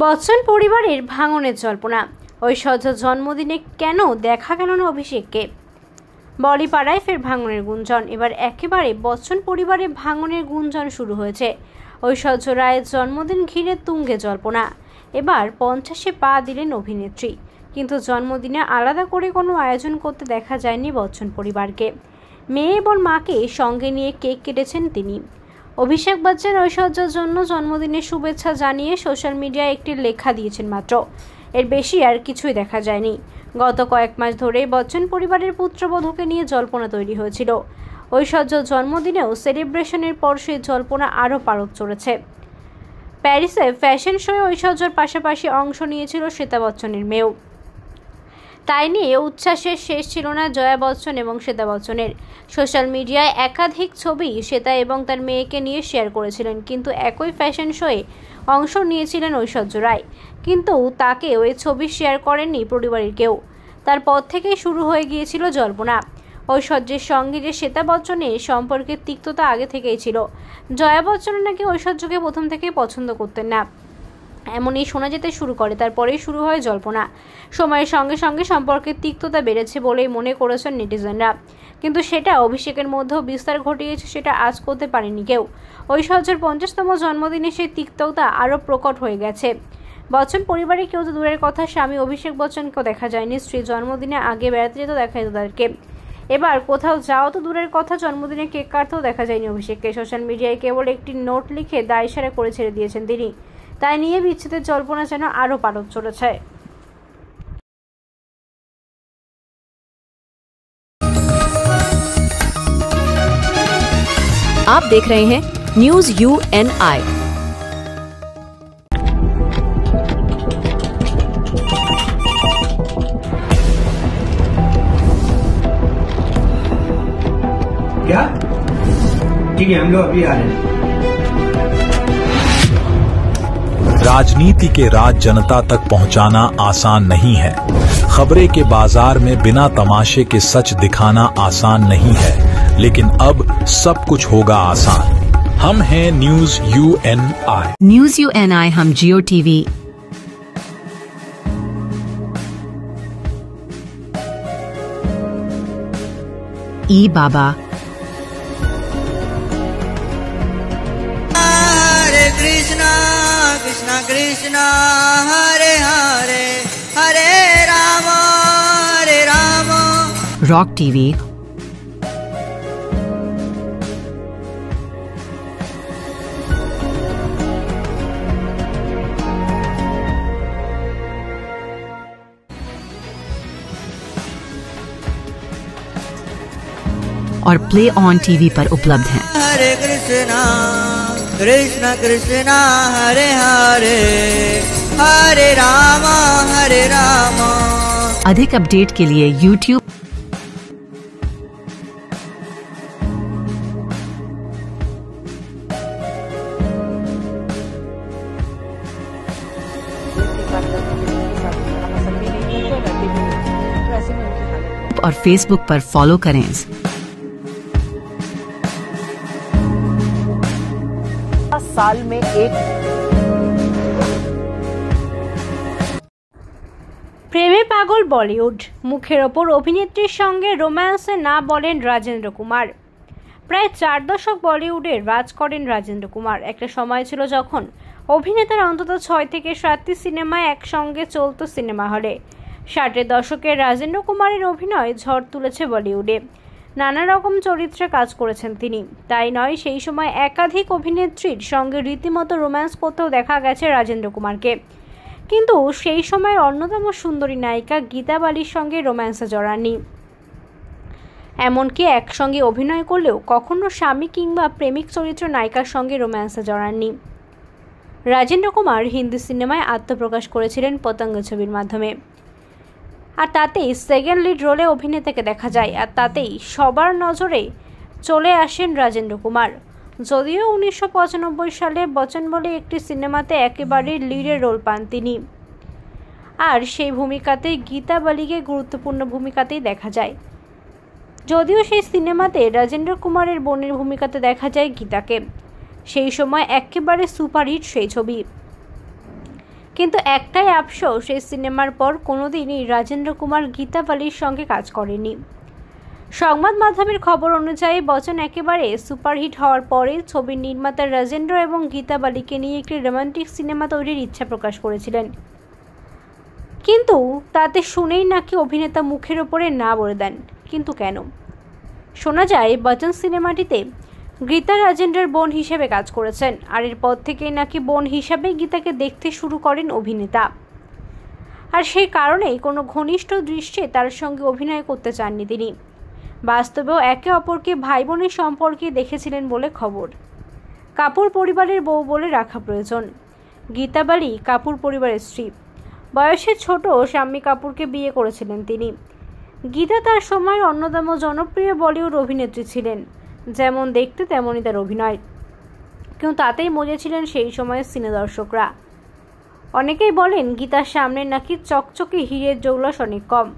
বচ্চন পরিবারের ভাঙনের জল্পনা। ঐশ্বর্যর জন্মদিনে কেন দেখা গেল না অভিষেককে? বলিপাড়ায় ফের ভাঙনের গুঞ্জন। এবার একেবারে বচ্চন পরিবারে ভাঙনের গুঞ্জন শুরু হয়েছে। ঐশ্বর্য রায়ের জন্মদিন ঘিরে তুঙ্গে জল্পনা। এবার 50-এ পা দিলেন অভিনেত্রী, কিন্তু জন্মদিনে আলাদা করে কোনো আয়োজন করতে দেখা যায়নি বচ্চন পরিবারকে। মেয়ে এবং মাকে সঙ্গে নিয়ে কেক কেটেছেন তিনি। অভিষেক বচ্চন ঐশ্বর্যর জন্য জন্মদিনের শুভেচ্ছা জানিয়ে সোশ্যাল মিডিয়ায় একটি লেখা দিয়েছেন মাত্র। এর বেশি আর কিছুই দেখা যায়নি। গত কয়েক মাস ধরেই বচ্চন পরিবারের পুত্রবধূকে নিয়ে জল্পনা তৈরি হয়েছিল। ঐশ্বর্যর জন্মদিনেও সেলিব্রেশনের পর সেই জল্পনা আরও পারদ চড়েছে। প্যারিসে ফ্যাশন শোয়ে ঐশ্বর্যর পাশাপাশি অংশ নিয়েছিল শ্বেতা বচ্চনের মেয়েও। তাই নিয়ে উচ্ছ্বাসের শেষ ছিল না জয়া বচ্চন এবং শ্বেতা বচ্চনের। সোশ্যাল মিডিয়ায় একাধিক ছবি শ্বেতা এবং তার মেয়েকে নিয়ে শেয়ার করেছিলেন, কিন্তু একই ফ্যাশন শোয়ে অংশ নিয়েছিলেন ঐশ্বর্য রায়। কিন্তু তাকে ওই ছবি শেয়ার করেননি পরিবারের কেউ। তারপর থেকেই শুরু হয়ে গিয়েছিল জল্পনা। ঐশ্বর্যের সঙ্গে যে শ্বেতা বচ্চনের সম্পর্কের তিক্ততা আগে থেকেই ছিল। জয়া বচ্চন নাকি ঐশ্বর্যকে প্রথম থেকেই পছন্দ করতেন না, এমনই শোনা যেতে শুরু করে। তারপরেই শুরু হয় জল্পনা। সময়ের সঙ্গে সঙ্গে সম্পর্কের তিক্ততা বেড়েছে বলেই মনে করেছেন নেটিজেনরা, কিন্তু সেটা অভিষেকের মধ্যেও বিস্তার ঘটিয়েছে, সেটা আজ করতে পারেনি কেউ। ঐশ্বর্যের 50তম জন্মদিনে সেই তিক্ততা আরও প্রকট হয়ে গেছে। বচ্চন পরিবারে কেউ তো দূরের কথা, স্বামী অভিষেক বচ্চনকেও দেখা যায়নি। স্ত্রীর জন্মদিনে আগে বেড়াতে যেত দেখা যেত তাদেরকে, এবার কোথাও যাওয়া তো দূরের কথা, জন্মদিনে কেক কাটতেও দেখা যায়নি অভিষেককে। সোশ্যাল মিডিয়ায় কেবল একটি নোট লিখে দায়সারা করে ছেড়ে দিয়েছেন তিনি। তাই নিয়ে বিচ্ছেদের জল্পনা যেন আরও পারদ চড়েছে। आप देख रहे हैं न्यूज़ UNI। क्या? ठीक है, हम लोग अभी आ रहे हैं। राजनीति के राज जनता तक पहुंचाना आसान नहीं है। खबरें के बाजार में बिना तमाशे के सच दिखाना आसान नहीं है, लेकिन अब सब कुछ होगा आसान। हम हैं न्यूज़ UNI। न्यूज़ UNI हम जियो टीवी, ई बाबा, हरे कृष्णा कृष्णा कृष्णा हरे हरे हरे राम रॉक टीवी, और प्ले ऑन टीवी पर उपलब्ध हैं। हरे कृष्णा कृष्णा कृष्णा हरे हरे हरे राम अधिक अपडेट के लिए YouTube और Facebook पर फॉलो करें। साल में एक প্রেমে পাগল বলিউড। মুখের ওপর অভিনেত্রীর সঙ্গে রোম্যান্সে না বলেন রাজেন্দ্র কুমার। প্রায় 4 দশক বলিউডে রাজ করেন রাজেন্দ্র কুমার। একটা সময় ছিল যখন অভিনেতার অন্তত 6 থেকে 7টি সিনেমায় একসঙ্গে চলত সিনেমা হলে। 60-এর দশকে রাজেন্দ্র কুমারের অভিনয় ঝড় তুলেছে বলিউডে। নানা রকম চরিত্রে কাজ করেছেন তিনি। তাই নয়, সেই সময় একাধিক অভিনেত্রীর সঙ্গে রীতিমতো রোম্যান্স করতেও দেখা গেছে রাজেন্দ্র কুমারকে। কিন্তু সেই সময় অন্যতম সুন্দরী নায়িকা গীতা বালির সঙ্গে রোম্যান্সে জড়াননি। এমনকি একসঙ্গে অভিনয় করলেও কখনো স্বামী কিংবা প্রেমিক চরিত্র নায়িকার সঙ্গে রোম্যান্সে জড়াননি। রাজেন্দ্র কুমার হিন্দি সিনেমায় আত্মপ্রকাশ করেছিলেন পতঙ্গ ছবির মাধ্যমে, আর তাতেই সেকেন্ড লিড রোলে অভিনেতাকে দেখা যায়, আর তাতেই সবার নজরে চলে আসেন রাজেন্দ্র কুমার। যদিও 1995 সালে বচন বলে একটি সিনেমাতে একেবারে লিডের রোল পান তিনি, আর সেই ভূমিকাতেই গীতা বালিকে গুরুত্বপূর্ণ ভূমিকাতেই দেখা যায়। যদিও সেই সিনেমাতে রাজেন্দ্র কুমারের বোনের ভূমিকাতে দেখা যায় গীতাকে। সেই সময় একেবারে সুপারহিট সেই ছবি। কিন্তু একটাই আফসোস, সেই সিনেমার পর কোনোদিনই রাজেন্দ্র কুমার গীতা বালির সঙ্গে কাজ করেনি। সংবাদ মাধ্যমের খবর অনুযায়ী বচ্চন একেবারে সুপারহিট হওয়ার পরে ছবির নির্মাতা রাজেন্দ্র এবং গীতা বালিকে নিয়ে একটি রোমান্টিক সিনেমা তৈরির ইচ্ছা প্রকাশ করেছিলেন, কিন্তু তাতে শুনেই নাকি অভিনেতা মুখের ওপরে না বলে দেন। কিন্তু কেন? শোনা যায় বচ্চন সিনেমাটিতে গীতা রাজেন্দ্রের বোন হিসেবে কাজ করেছেন, আর এরপর থেকেই নাকি বোন হিসাবে গীতাকে দেখতে শুরু করেন অভিনেতা, আর সেই কারণেই কোনো ঘনিষ্ঠ দৃশ্যে তার সঙ্গে অভিনয় করতে চাননি তিনি। বাস্তবেও একে অপরকে ভাই বোনের সম্পর্কে দেখেছিলেন বলে খবর। কাপুর পরিবারের বউ বলে রাখা প্রয়োজন। গীতা বালি কাপুর পরিবারের স্ত্রী। বয়সে ছোট শাম্মী কাপুরকে বিয়ে করেছিলেন তিনি। গীতা তার সময়ের অন্যতম জনপ্রিয় বলিউড অভিনেত্রী ছিলেন, যেমন দেখতে তেমনই তার অভিনয়, কিন্তু তাতেই মজেছিলেন সেই সময়ের সিনে দর্শকরা। অনেকেই বলেন গীতার সামনে নাকি চকচকে হীরের জৌলস অনেক কম।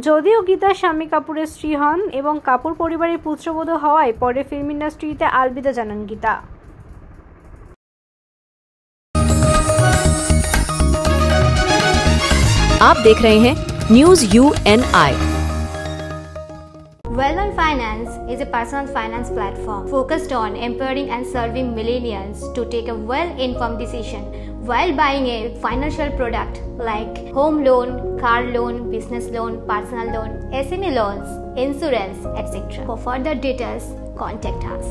যদিও গীতা শাম্মী কাপুরের স্ত্রী হন এবং কাপুর পরিবারের পুত্রবধূ হওয়ায় পরে ফিল্ম ইন্ডাস্ট্রিতে আলবিদা জানান গীতা। आप देख रहे हैं news UNI। Well-Known Finance is a personal finance platform focused on empowering and serving millennials to take a well-informed decision while buying a financial product like home loan, car loan, business loan, personal loan, SME loans, insurance, etc. For further details, contact us.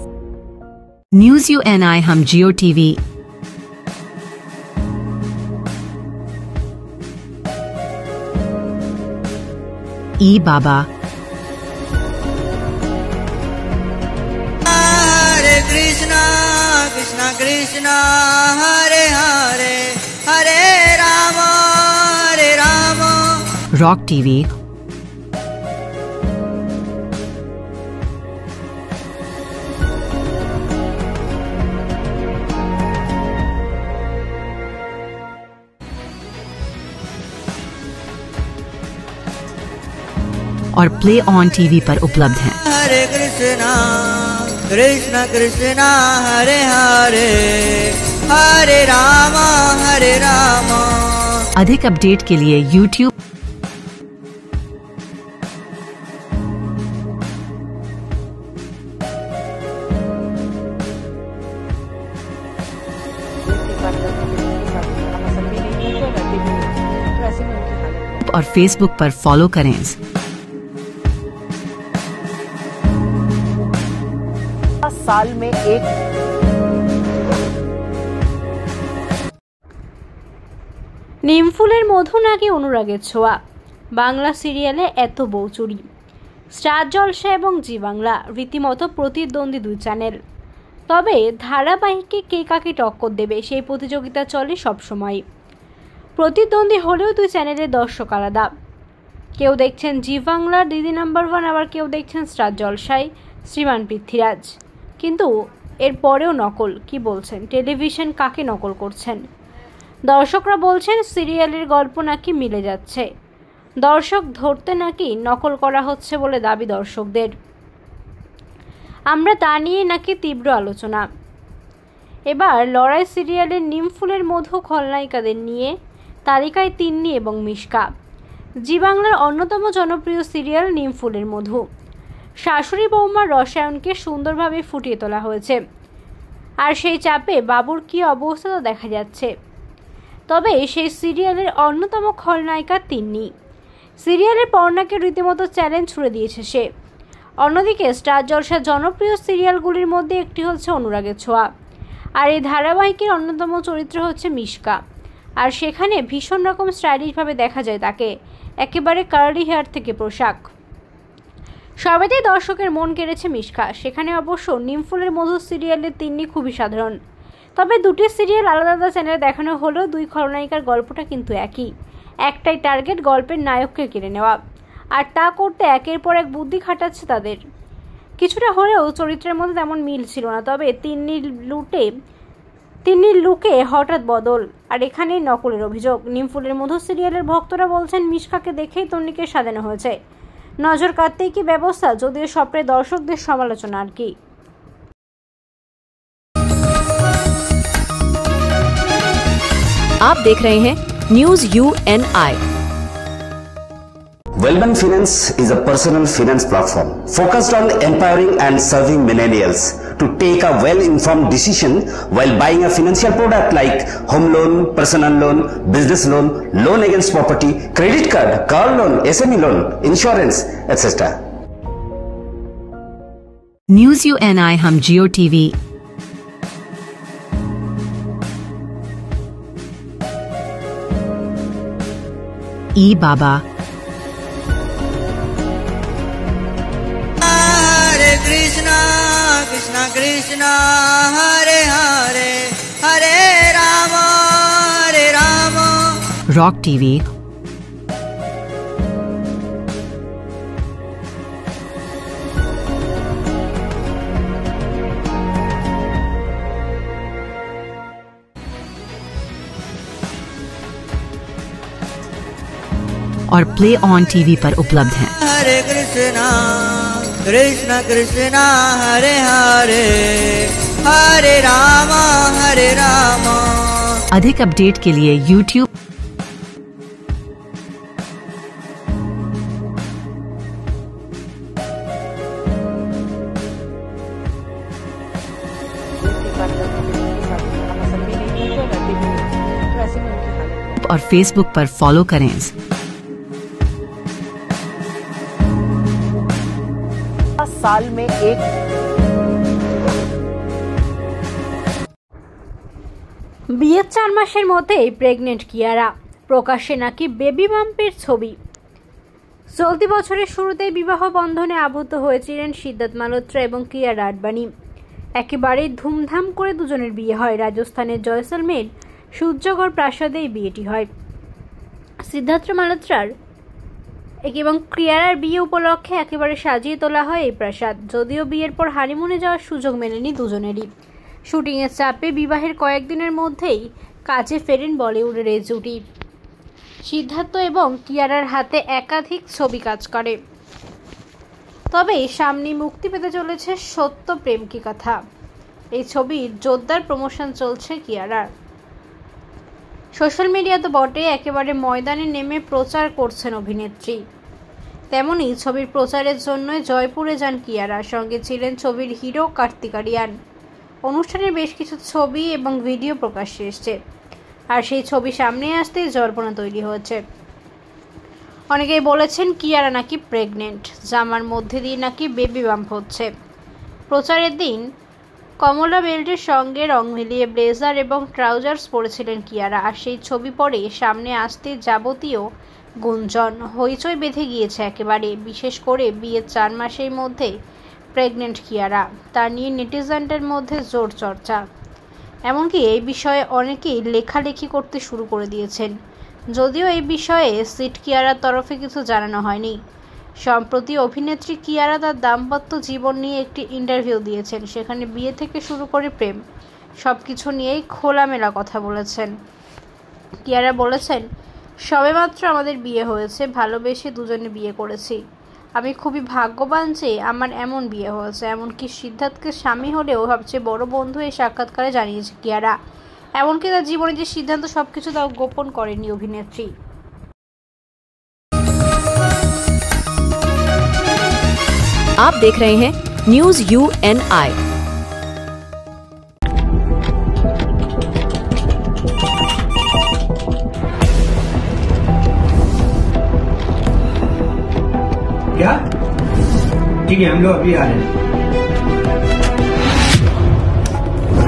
News UNI हम जियो TV ई बाबा हरे Krishna Krishna Krishna Hare Hare Hare Ram rock TV और play on TV पर उपलब्ध हैं। हरे कृष्णा कृष्णा कृष्णा हरे हरे हरे राम अधिक update के लिए YouTube और Facebook पर फॉलो करें। साल में एक নিমফুলের মধু নাকি অনুরাগের ছোঁয়া। বাংলা সিরিয়ালে এত বউচুরি। স্টার জলসা এবং জি বাংলা রীতিমতো প্রতিদ্বন্দ্বী দুই চ্যানেল। তবে ধারাবাহিকে কে কাকে টক্কর দেবে সেই প্রতিযোগিতা চলে সবসময়। প্রতিদ্বন্দ্বী হলেও দুই চ্যানেলের দর্শক আলাদা। কেউ দেখছেন জি বাংলার দিদি নাম্বার 1, আবার কেউ দেখছেন স্টার জলসায় শ্রীমান পৃথ্বীরাজ। কিন্তু এর পরেও নকল। কি বলছেন? টেলিভিশন কাকে নকল করছেন? দর্শকরা বলছেন সিরিয়ালের গল্প নাকি মিলে যাচ্ছে। দর্শক ধরতে নাকি নকল করা হচ্ছে বলে দাবি দর্শকদের। আমরা তা নিয়ে নাকি তীব্র আলোচনা। এবার লড়াই সিরিয়ালের নিমফুলের মধু খলনায়িকাদের নিয়ে তালিকায় তিন্নি এবং মিশকা। জি বাংলার অন্যতম জনপ্রিয় সিরিয়াল নিমফুলের মধু। শাশুড়ি বৌমার রসায়নকে সুন্দরভাবে ফুটিয়ে তোলা হয়েছে, আর সেই চাপে বাবুর কী অবস্থা তো দেখা যাচ্ছে। তবে সেই সিরিয়ালের অন্যতম খলনায়িকা তিন্নি। সিরিয়ালের পর্ণাকে রীতিমতো চ্যালেঞ্জ ছুড়ে দিয়েছে সে। অন্যদিকে স্টার জলসার জনপ্রিয় সিরিয়ালগুলির মধ্যে একটি হচ্ছে অনুরাগের ছোঁয়া, আর এই ধারাবাহিকের অন্যতম চরিত্র হচ্ছে মিশকা। আর সেখানে ভীষণ রকম স্টাইলিশভাবে দেখা যায় তাকে, একেবারে কার্লি হেয়ার থেকে পোশাক। সবেতেই দর্শকের মন কেড়েছে মিশকা। সেখানে অবশ্য নিমফুলের মধু সিরিয়ালের তিন্নি খুবই সাধারণ। তবে দুটি সিরিয়াল আলাদা আলাদা চ্যানেলে দেখানো হলেও দুই খলনায়িকার গল্পটা কিন্তু একই। একটাই টার্গেট, গল্পের নায়ককে কেড়ে নেওয়া, আর তা করতে একের পর এক বুদ্ধি খাটাচ্ছে তাদের। কিছুটা হলেও চরিত্রের মধ্যে তেমন মিল ছিল না, তবে তিন্নির লুকে হঠাৎ বদল, আর এখানেই নকলের অভিযোগ। নিমফুলের মধু সিরিয়ালের ভক্তরা বলছেন মিশকাকে দেখেই তন্নিকে সাজানো হয়েছে। নজর কাটতেই কি ব্যবস্থা, যদিও সবরে দর্শকদের সমালোচনা আর কি। आप देख रहे हैं news UNI। Wellman Finance is a personal finance platform focused on empowering and serving millennials to take a well-informed decision while buying a financial product like home loan, personal loan, business loan, loan against property, credit card, car loan, SME loan, insurance, etc. News UNI हम जियो TV, ई बाबा, Krishna Krishna Krishna Hare Hare Hare Rama Hare Rama rock TV, और play on TV पर उपलब्ध हैं। Hare Krishna Krishna Krishna Hare Hare Hare Rama Hare Rama। अधिक update के लिए YouTube और Facebook पर फॉलो करें। साल में एक বিয়ের 4 মাসের মধ্যেই প্রেগনেন্ট কিয়ারা, প্রকাশ্যে নাকি বেবি বাম্পের ছবি। চলতি বছরের শুরুতেই বিবাহ বন্ধনে আবদ্ধ হয়েছিলেন সিদ্ধার্থ মালহোত্রা এবং কিয়ারা আডবাণী। একেবারে ধুমধাম করে দুজনের বিয়ে হয়। রাজস্থানের জয়সলমের সূর্যগড় প্রাসাদে এই বিয়েটি হয়। সিদ্ধার্থ মালহোত্রার এবং কিয়ারার বিয়ে উপলক্ষে একেবারে সাজিয়ে তোলা হয় এই প্রাসাদ। যদিও বিয়ের পর হানিমুনে যাওয়ার সুযোগ মেলেনি দুজনেরই। শুটিংয়ের চাপে বিবাহের কয়েকদিনের মধ্যেই কাজে ফেরেন বলিউডের এই জুটি। সিদ্ধার্থ এবং কিয়ারার হাতে একাধিক ছবি কাজ করে। তবে সামনে মুক্তি পেতে চলেছে সত্য প্রেম কি কথা। এই ছবির জোরদার প্রমোশন চলছে কিয়ারার। সোশ্যাল মিডিয়া তো বটে, একেবারে ময়দানে নেমে প্রচার করছেন অভিনেত্রী। তেমনি ছবির প্রচারের জন্য জয়পুরে যান কিয়ারা, সঙ্গে ছিলেন ছবির হিরো কার্তিক আরিয়ান। অনুষ্ঠানের বেশ কিছু ছবি এবং ভিডিও প্রকাশ্যে এসছে, আর সেই ছবি সামনে আসতেই জল্পনা তৈরি হয়েছে। অনেকেই বলেছেন কিয়ারা নাকি প্রেগনেন্ট, জামার মধ্যে দিয়ে নাকি বেবি বাম্প হচ্ছে। প্রচারের দিন কমলা বেল্টের সঙ্গে রং মিলিয়ে ব্লেজার এবং ট্রাউজার্স পরেছিলেন কিয়ারা, আর সেই ছবি পরে সামনে আসতে যাবতীয় গুঞ্জন হইচই বেঁধে গিয়েছে একেবারে। বিশেষ করে বিয়ের 4 মাসের মধ্যে প্রেগনেন্ট কিয়ারা, তা নিয়ে নেটিজেনদের মধ্যে জোর চর্চা। এমনকি এই বিষয়ে অনেকেই লেখালেখি করতে শুরু করে দিয়েছেন। যদিও এই বিষয়ে সিট কিয়ারার তরফে কিছু জানানো হয়নি। সম্প্রতি অভিনেত্রী কিয়ারা তার দাম্পত্য জীবন নিয়ে একটি ইন্টারভিউ দিয়েছেন। সেখানে বিয়ে থেকে শুরু করে প্রেম সবকিছু নিয়েই খোলামেলা কথা বলেছেন। কিয়ারা বলেছেন, সবেমাত্র আমাদের বিয়ে হয়েছে, ভালোবেসে দুজনে বিয়ে করেছি। আমি খুবই ভাগ্যবান যে আমার এমন বিয়ে হয়েছে। এমনকি সিদ্ধার্থকে স্বামী হলেও সবচেয়ে বড় বন্ধু এই সাক্ষাৎকারে জানিয়েছে কিয়ারা। এমনকি তার জীবনে যে সিদ্ধান্ত সবকিছু তাও গোপন করেনি অভিনেত্রী। आप देख रहे हैं न्यूज UNI। क्या? ठीक है, हम लोग अभी आ रहे हैं।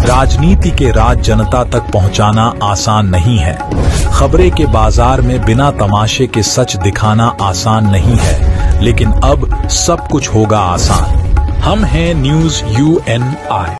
राजनीति के राज जनता तक पहुंचाना आसान नहीं है। खबरें के बाजार में बिना तमाशे के सच दिखाना आसान नहीं है, लेकिन अब सब कुछ होगा आसान। हम हैं न्यूज UNI।